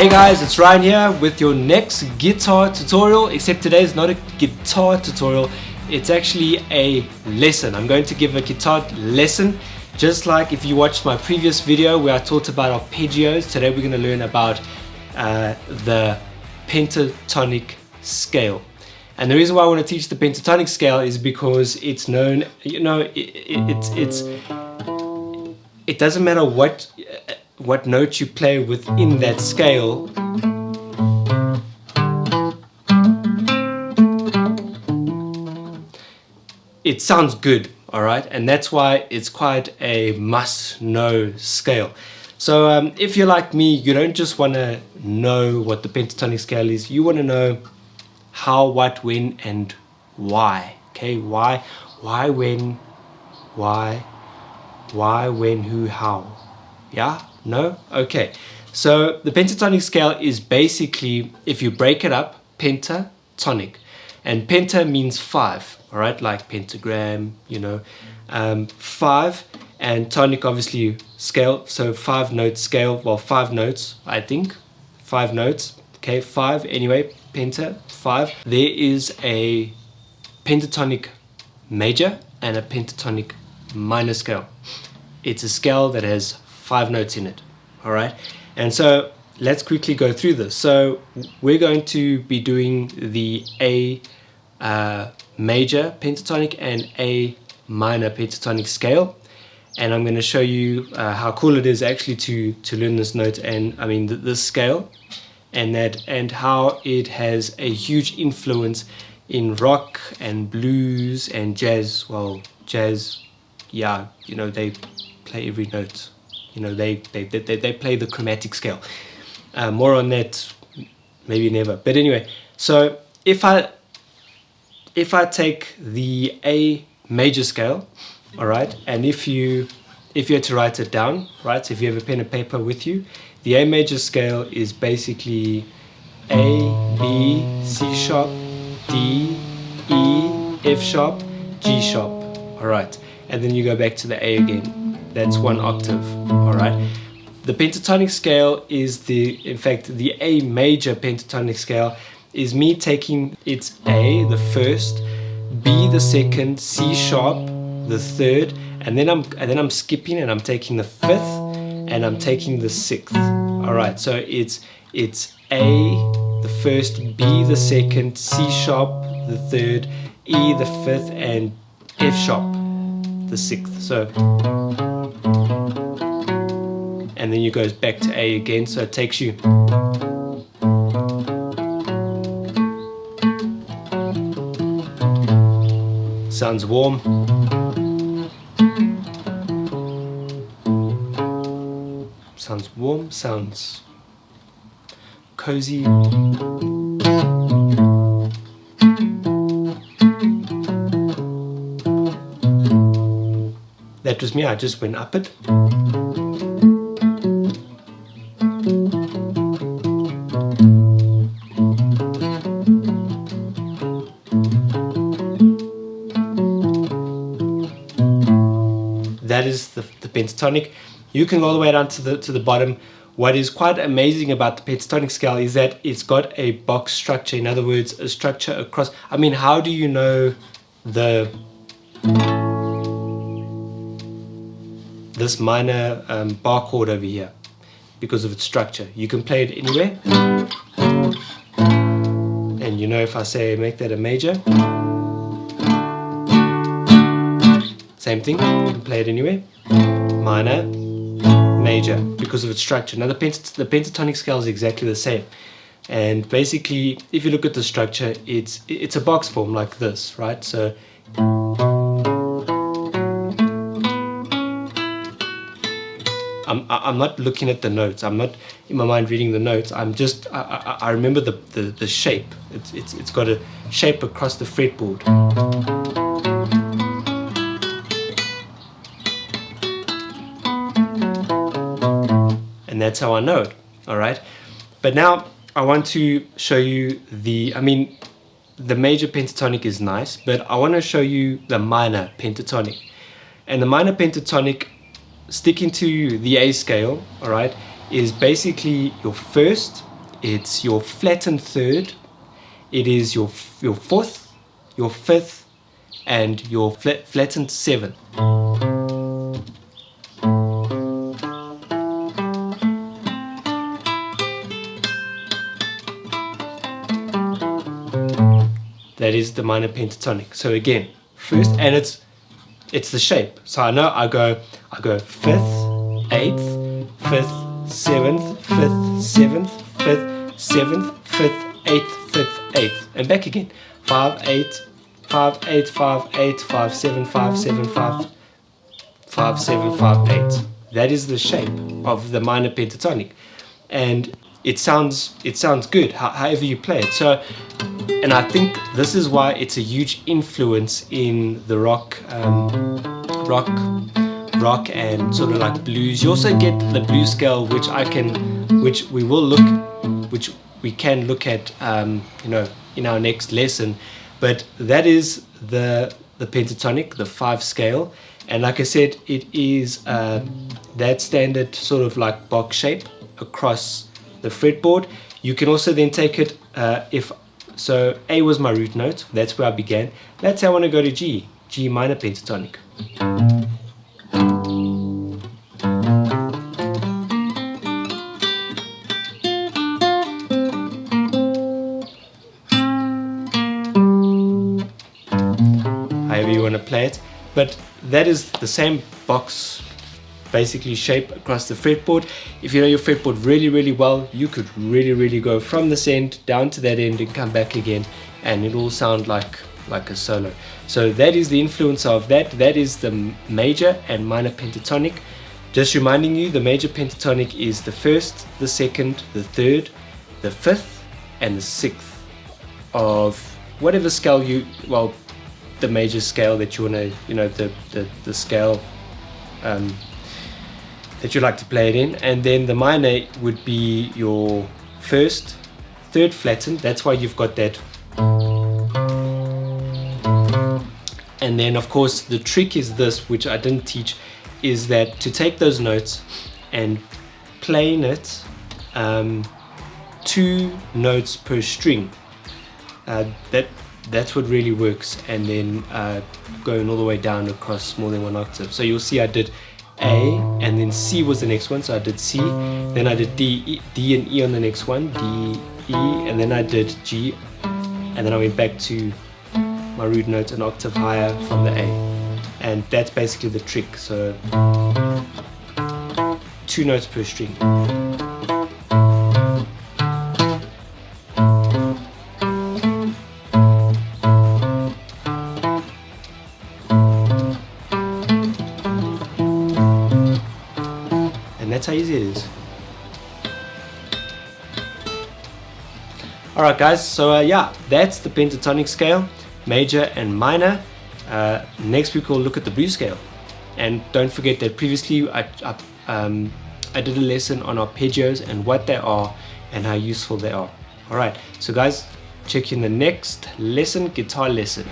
Hey guys, it's Ryan here with your next guitar tutorial, except today is not a guitar tutorial, it's actually a lesson. I'm going to give a guitar lesson, just like if you watched my previous video where I talked about arpeggios. Today we're going to learn about the pentatonic scale. And the reason why I want to teach the pentatonic scale is because it's known, you know, it doesn't matter what note you play within that scale, it sounds good, all right? And that's why it's quite a must-know scale. So if you're like me, you don't just want to know what the pentatonic scale is, you want to know how, what, when, and why. Okay, why, when, why, when, who, how. Yeah? No? Okay. So the pentatonic scale is basically, if you break it up, pentatonic. And penta means 5, all right? Like pentagram, you know, 5. And tonic, obviously, scale. So 5 note scale. Well, 5 notes, I think. 5 notes. Okay, 5. Anyway, penta, 5. There is a pentatonic major and a pentatonic minor scale. It's a scale that has 5 notes in it, all right? And so let's quickly go through this. So we're going to be doing the A major pentatonic and A minor pentatonic scale, and I'm going to show you how cool it is actually to learn this note, and I mean this scale, and how it has a huge influence in rock and blues and jazz. Well, jazz, yeah, you know, they play every note. You know, they play the chromatic scale. More on that maybe never. But anyway, so if I take the A major scale, all right, and if you had to write it down, right, so if you have a pen and paper with you, the A major scale is basically A, B, C sharp, D, E, F sharp, G sharp, all right, and then you go back to the A again. That's 1 octave, all right. The pentatonic scale is in fact, the A major pentatonic scale is me taking its A, the first, B, the second, C sharp, the third, and then I'm skipping and I'm taking the 5th and I'm taking the 6th. All right, so it's A, the first, B, the second, C sharp, the third, E, the 5th, and F sharp, the 6th. So, and then you go back to A again, so it takes you sounds warm, sounds cozy. That was me, I just went up it. That is the pentatonic. You can go all the way down to the bottom. What is quite amazing about the pentatonic scale is that it's got a box structure. In other words, a structure across. I mean, how do you know this minor bar chord over here? Because of its structure. You can play it anywhere. And you know, if I say make that a major, same thing, you can play it anywhere. Minor, major, because of its structure. Now the pentatonic scale is exactly the same. And basically, if you look at the structure, it's a box form like this, right? So I'm not looking at the notes. I'm not in my mind reading the notes. I'm just I remember the shape. It's got a shape across the fretboard. And that's how I know it, all right? But now I want to show you the major pentatonic is nice, but I want to show you the minor pentatonic. And the minor pentatonic, sticking to the A scale, all right, is basically your first, it's your flattened third, it is your fourth, your fifth, and your flattened seventh. That is the minor pentatonic. So again, first, and it's the shape. So I know I go fifth, eighth, fifth, seventh, fifth, seventh, fifth, seventh, fifth, eighth, fifth, eighth, and back again. 5, 8, 5, 8, 5, 8, 5, 7, 5, 7, 5, 5, 7, 5, 8. That is the shape of the minor pentatonic, and it sounds good however you play it. So, and I think this is why it's a huge influence in the rock and sort of like blues. You also get the blues scale, which we can look at, you know, in our next lesson. But that is the pentatonic, the 5 scale, and like I said, it is that standard sort of like box shape across the fretboard. You can also then take it so A was my root note, that's where I began. Let's say I want to go to G minor pentatonic. However you want to play it, but that is the same box basically shape across the fretboard. If you know your fretboard really well, you could really go from this end down to that end and come back again, and it will sound like a solo. So that is the influence of that. That is the major and minor pentatonic. Just reminding you, the major pentatonic is the first, the second, the third, the fifth, and the sixth of whatever scale the major scale that you want to, you know, the scale that you like to play it in. And then the minor would be your first, third flattened, that's why you've got that. And then of course the trick is this, which I didn't teach, is that to take those notes and playing it 2 notes per string. That's what really works, and then going all the way down across more than 1 octave. So you'll see I did A, and then C was the next one, so I did C, then I did D and E on the next one, D, E, and then I did G, and then I went back to my root note an octave higher from the A, and that's basically the trick. So 2 notes per string. That's how easy it is. Alright guys, so yeah, that's the pentatonic scale, major and minor. Next week we'll look at the blues scale. And don't forget that previously I did a lesson on arpeggios and what they are and how useful they are. Alright, so guys, check you in the next lesson, guitar lesson.